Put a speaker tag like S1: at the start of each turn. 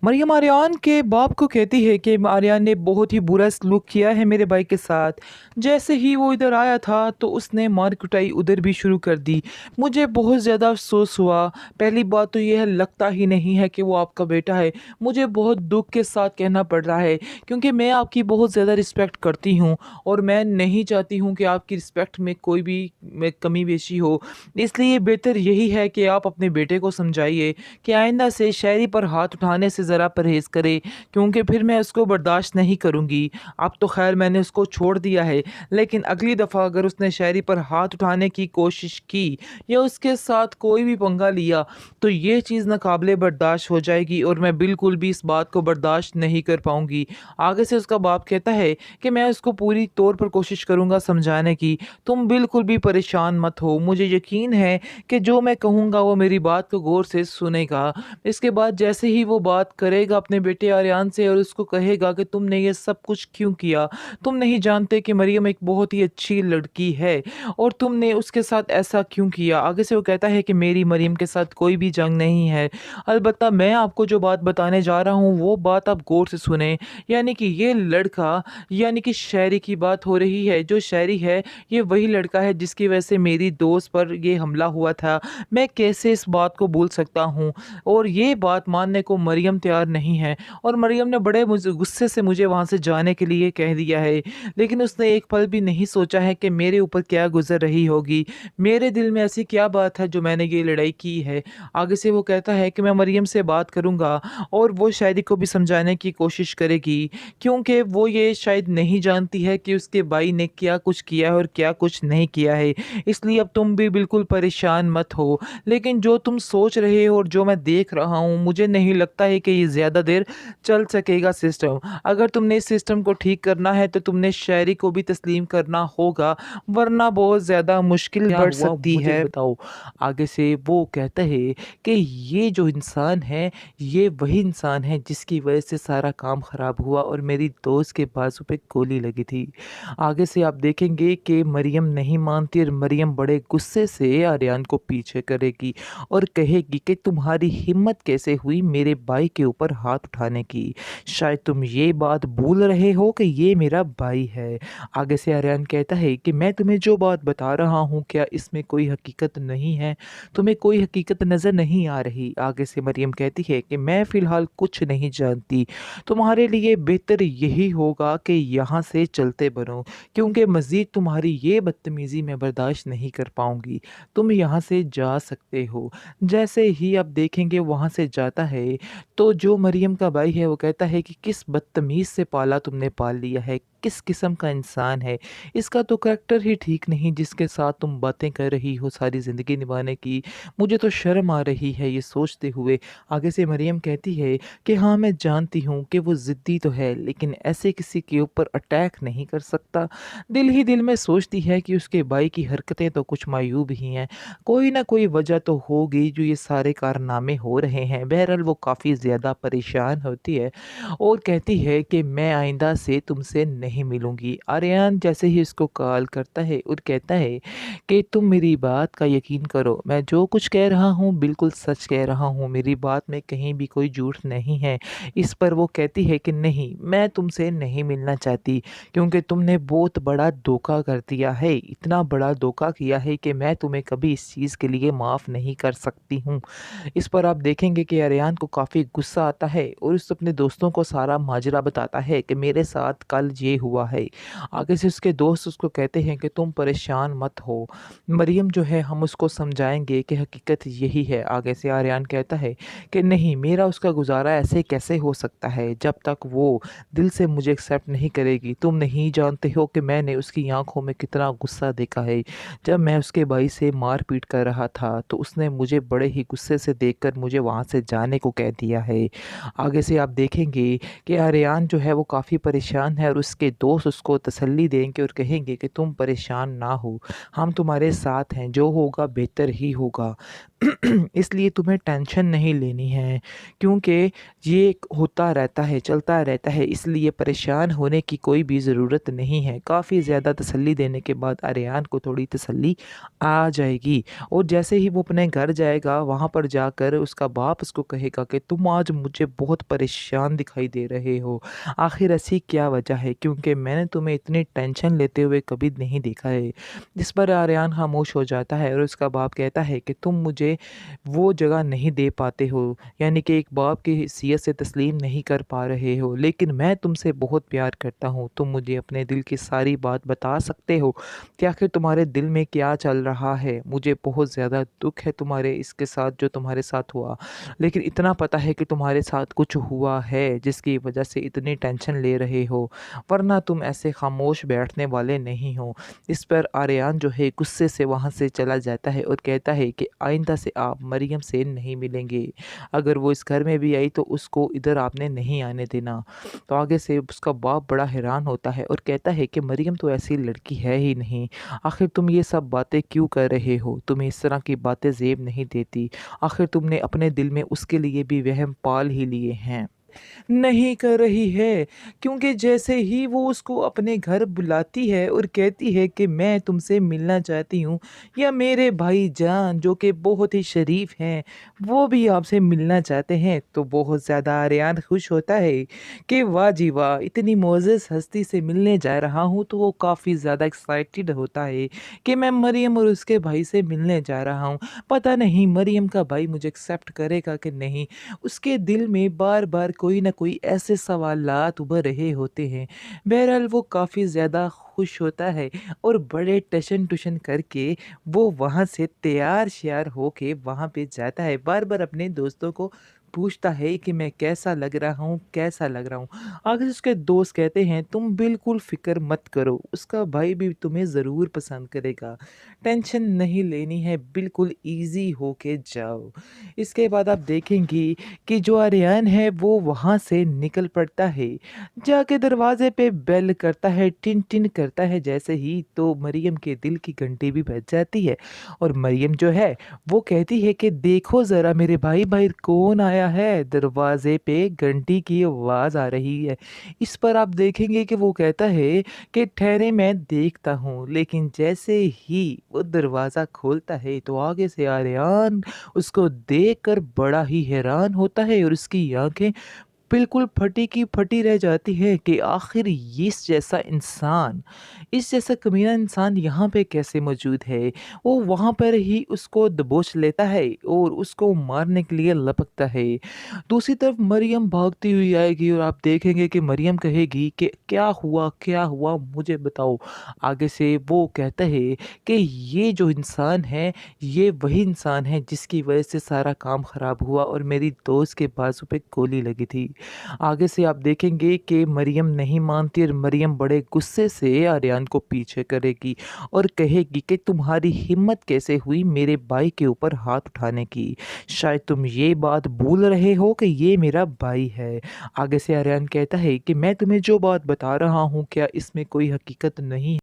S1: मरियम आर्यन के बाप को कहती है कि आर्यन ने बहुत ही बुरा सलूक किया है मेरे भाई के साथ। जैसे ही वो इधर आया था तो उसने मार कुटाई उधर भी शुरू कर दी। मुझे बहुत ज़्यादा अफसोस हुआ। पहली बात तो यह लगता ही नहीं है कि वो आपका बेटा है। मुझे बहुत दुख के साथ कहना पड़ रहा है क्योंकि मैं आपकी बहुत ज़्यादा रिस्पेक्ट करती हूँ और मैं नहीं चाहती हूँ कि आपकी रिस्पेक्ट में कोई भी कमी बेशी हो। इसलिए बेहतर यही है कि आप अपने बेटे को समझाइए कि आइंदा से शायरी पर हाथ उठाने से ज़रा परहेज़ करे, क्योंकि फिर मैं उसको बर्दाश्त नहीं करूँगी। अब तो खैर मैंने उसको छोड़ दिया है, लेकिन अगली दफ़ा अगर उसने शायरी पर हाथ उठाने की कोशिश की या उसके साथ कोई भी पंगा लिया तो ये चीज़ नाकाबिले बर्दाश्त हो जाएगी और मैं बिल्कुल भी इस बात को बर्दाश्त नहीं कर पाऊँगी। आगे से उसका बाप कहता है कि मैं उसको पूरी तौर पर कोशिश करूँगा समझाने की। तुम बिल्कुल भी परेशान मत हो, मुझे यकीन है कि जो मैं कहूँगा वो मेरी बात को गौर से सुनेगा। इसके बाद जैसे ही वो बात करेगा अपने बेटे आर्यन से और उसको कहेगा कि तुमने ये सब कुछ क्यों किया? तुम नहीं जानते कि मरियम एक बहुत ही अच्छी लड़की है और तुमने उसके साथ ऐसा क्यों किया? आगे से वो कहता है कि मेरी मरियम के साथ कोई भी जंग नहीं है। अलबत्ता मैं आपको जो बात बताने जा रहा हूँ वो बात आप गौर से सुनें। यानी कि ये लड़का यानी कि शायरी की बात हो रही है। जो शायरी है ये वही लड़का है जिसकी वजह से मेरी दोस्त पर ये हमला हुआ था। मैं कैसे इस बात को भूल सकता हूँ? और ये बात मानने को मरियम तैयार नहीं है और मरियम ने बड़े मुझे गुस्से से मुझे वहाँ से जाने के लिए कह दिया है। लेकिन उसने एक पल भी नहीं सोचा है कि मेरे ऊपर क्या गुजर रही होगी, मेरे दिल में ऐसी क्या बात है जो मैंने ये लड़ाई की है। आगे से वो कहता है कि मैं मरियम से बात करूँगा और वो शायरी को भी समझाने की कोशिश करेगी, क्योंकि वो ये शायद नहीं जानती है कि उसके भाई ने क्या कुछ किया है और क्या कुछ नहीं किया है। इसलिए अब तुम भी बिल्कुल परेशान मत हो। लेकिन जो तुम सोच रहे हो और जो मैं देख रहा हूँ, मुझे नहीं लगता है कि ये ज़्यादा देर चल सकेगा सिस्टम। अगर तुमने इस सिस्टम को ठीक करना है तो तुमने शायरी को भी तस्लीम करना होगा, वरना बहुत ज़्यादा मुश्किल
S2: क्या
S1: बढ़
S2: हुआ
S1: सकती
S2: मुझे
S1: है।
S2: बताओ।
S1: आगे से वो कहता है कि ये जो इंसान है, ये वही इंसान है जिसकी वजह से सारा काम ख़राब हुआ और मेरी दोस्त के बाजू पे गोली लगी थी। आगे से आप देखेंगे कि मरियम नहीं मानती और मरियम बड़े गुस्से से आर्यन को पीछे करेगी और कहेगी कि तुम्हारी हिम्मत कैसे हुई मेरे भाई के ऊपर हाथ उठाने की? शायद तुम ये बात भूल रहे हो कि ये मेरा भाई है। आगे से आर्यन कहता है कि मैं तुम्हें जो बात बता रहा हूँ क्या इसमें कोई हकीकत नहीं है? तुम्हें कोई हकीकत नज़र नहीं आ रही? आगे से मरियम कहती है कि मैं फ़िलहाल कुछ नहीं जानती। तुम्हारे लिए बेहतर यही होगा कि यहाँ से चलते बनो, क्योंकि मज़ीद तुम्हारी ये बदतमीज़ी मैं बर्दाश्त नहीं कर पाऊँगी। तुम यहाँ से जा सकते हो। जैसे ही आप देखेंगे वहाँ से जाता है, तो जो मरियम का भाई है वो कहता है कि किस बदतमीज़ से पाला तुमने पाल लिया है, किस किस्म का इंसान है। इसका तो करैक्टर ही ठीक नहीं जिसके साथ तुम बातें कर रही हो सारी ज़िंदगी निभाने की। मुझे तो शर्म आ रही है ये सोचते हुए। आगे से मरियम कहती है कि हाँ, मैं जानती हूँ कि वो ज़िद्दी तो है, लेकिन ऐसे किसी के ऊपर अटैक नहीं कर सकता। दिल ही दिल में सोचती है कि उसके भाई की हरकतें तो कुछ मायूब ही हैं। कोई ना कोई वजह तो होगी जो ये सारे कारनामे हो रहे हैं। बहरहाल वो काफ़ी ज़्यादा परेशान होती है और कहती है कि मैं आइंदा से तुमसे नहीं मिलूँगी। आर्यन जैसे ही उसको कॉल करता है और कहता है कि तुम मेरी बात का यकीन करो, मैं जो कुछ कह रहा हूँ बिल्कुल सच कह रहा हूँ, मेरी बात में कहीं भी कोई झूठ नहीं है। इस पर वो कहती है कि नहीं, मैं तुमसे नहीं मिलना चाहती, क्योंकि तुमने बहुत बड़ा धोखा कर दिया है। इतना बड़ा धोखा किया है कि मैं तुम्हें कभी इस चीज़ के लिए माफ़ नहीं कर सकती हूँ। इस पर आप देखेंगे कि आर्यन को काफ़ी गुस्सा आता है और उस अपने दोस्तों को सारा माजरा बताता है कि मेरे साथ कल ये हुआ है। आगे से उसके दोस्त उसको कहते हैं कि तुम परेशान मत हो, मरियम जो है हम उसको समझाएंगे कि हकीकत यही है। आगे से आर्यन कहता है कि नहीं, मेरा उसका गुजारा ऐसे कैसे हो सकता है जब तक वो दिल से मुझे एक्सेप्ट नहीं करेगी। तुम नहीं जानते हो कि मैंने उसकी आंखों में कितना गुस्सा देखा है। जब मैं उसके भाई से मारपीट कर रहा था तो उसने मुझे बड़े ही गुस्से से देखकर मुझे वहाँ से जाने को कह दिया है। आगे से आप देखेंगे कि आर्यन जो है वो काफ़ी परेशान है और उसके दोस्त उसको तसल्ली देंगे और कहेंगे कि तुम परेशान ना हो, हम तुम्हारे साथ हैं, जो होगा बेहतर ही होगा। इसलिए तुम्हें टेंशन नहीं लेनी है, क्योंकि ये होता रहता है, चलता रहता है, इसलिए परेशान होने की कोई भी ज़रूरत नहीं है। काफ़ी ज़्यादा तसल्ली देने के बाद आर्यन को थोड़ी तसल्ली आ जाएगी, और जैसे ही वो अपने घर जाएगा, वहाँ पर जाकर उसका बाप उसको कहेगा कि तुम आज मुझे बहुत परेशान दिखाई दे रहे हो। आखिर ऐसी क्या वजह है, क्योंकि मैंने तुम्हें इतनी टेंशन लेते हुए कभी नहीं देखा है। जिस पर आर्यन खामोश हो जाता है और उसका बाप कहता है कि तुम मुझे वो जगह नहीं दे पाते हो, यानी कि एक बाप की हैसियत से तस्लीम नहीं कर पा रहे हो, लेकिन मैं तुमसे बहुत प्यार करता हूँ। तुम मुझे अपने दिल की सारी बात बता सकते हो कि आखिर तुम्हारे दिल में क्या चल रहा है। मुझे बहुत ज़्यादा दुख है तुम्हारे इसके साथ जो तुम्हारे साथ हुआ, लेकिन इतना पता है कि तुम्हारे साथ कुछ हुआ है जिसकी वजह से इतनी टेंशन ले रहे हो, वरना तुम ऐसे खामोश बैठने वाले नहीं हो। इस पर आर्यन जो है गुस्से से वहाँ से चला जाता है और कहता है कि आइंदा से आप मरियम से नहीं मिलेंगे। अगर वो इस घर में भी आई तो उसको इधर आपने नहीं आने देना। तो आगे से उसका बाप बड़ा हैरान होता है और कहता है कि मरियम तो ऐसी लड़की है ही नहीं। आखिर तुम ये सब बातें क्यों कर रहे हो? तुम्हें इस तरह की बातें ज़ेब नहीं देती। आखिर तुमने अपने दिल में उसके लिए भी वहम पाल ही लिए हैं। नहीं कर रही है, क्योंकि जैसे ही वो उसको अपने घर बुलाती है और कहती है कि मैं तुमसे मिलना चाहती हूँ, या मेरे भाईजान जो कि बहुत ही शरीफ हैं, वो भी आपसे मिलना चाहते हैं, तो बहुत ज़्यादा आर्यन खुश होता है कि वाह जी वाह, इतनी मोअज़्ज़ज़ हस्ती से मिलने जा रहा हूँ। तो वो काफ़ी ज़्यादा एक्साइटेड होता है कि मैं मरियम और उसके भाई से मिलने जा रहा हूँ। पता नहीं मरियम का भाई मुझे एक्सेप्ट करेगा कि नहीं। उसके दिल में बार-बार कोई न कोई ऐसे सवालात उभर रहे होते हैं। बहरहाल वो काफ़ी ज़्यादा खुश होता है और बड़े टशन-टुशन करके वो वहाँ से तैयार-श्यार होके वहाँ पे जाता है। बार-बार अपने दोस्तों को पूछता है कि मैं कैसा लग रहा हूँ, कैसा लग रहा हूँ? आखिर उसके दोस्त कहते हैं तुम बिल्कुल फ़िक्र मत करो, उसका भाई भी तुम्हें ज़रूर पसंद करेगा। टेंशन नहीं लेनी है, बिल्कुल ईज़ी होके जाओ। इसके बाद आप देखेंगी कि जो आर्यन है वो वहाँ से निकल पड़ता है। जाके दरवाज़े पे बेल करता है, टिन-टिन करता है जैसे ही, तो मरियम के दिल की घंटी भी बज जाती है और मरियम जो है वो कहती है कि देखो ज़रा मेरे भाई बाहर कौन आया है? दरवाज़े पे घंटी की आवाज़ आ रही है। इस पर आप देखेंगे कि वो कहता है कि ठहरें मैं देखता हूँ, लेकिन जैसे ही वो दरवाज़ा खोलता है तो आगे से आर्यन उसको देखकर बड़ा ही हैरान होता है और उसकी आँखें बिल्कुल फटी की फटी रह जाती है कि आखिर ये इस जैसा कमीना इंसान यहाँ पे कैसे मौजूद है। वो वहाँ पर ही उसको दबोच लेता है और उसको मारने के लिए लपकता है। दूसरी तरफ मरियम भागती हुई आएगी और आप देखेंगे कि मरियम कहेगी कि क्या हुआ मुझे बताओ। आगे से वो कहता है कि ये जो इंसान है, ये वही इंसान है जिसकी वजह से सारा काम ख़राब हुआ और मेरी दोस्त के बाजू पे गोली लगी थी। आगे से आप देखेंगे कि मरियम नहीं मानती और मरियम बड़े गुस्से से आर्यन को पीछे करेगी और कहेगी कि तुम्हारी हिम्मत कैसे हुई मेरे भाई के ऊपर हाथ उठाने की। शायद तुम ये बात भूल रहे हो कि ये मेरा भाई है। आगे से आर्यन कहता है कि मैं तुम्हें जो बात बता रहा हूँ क्या इसमें कोई हकीकत नहीं है?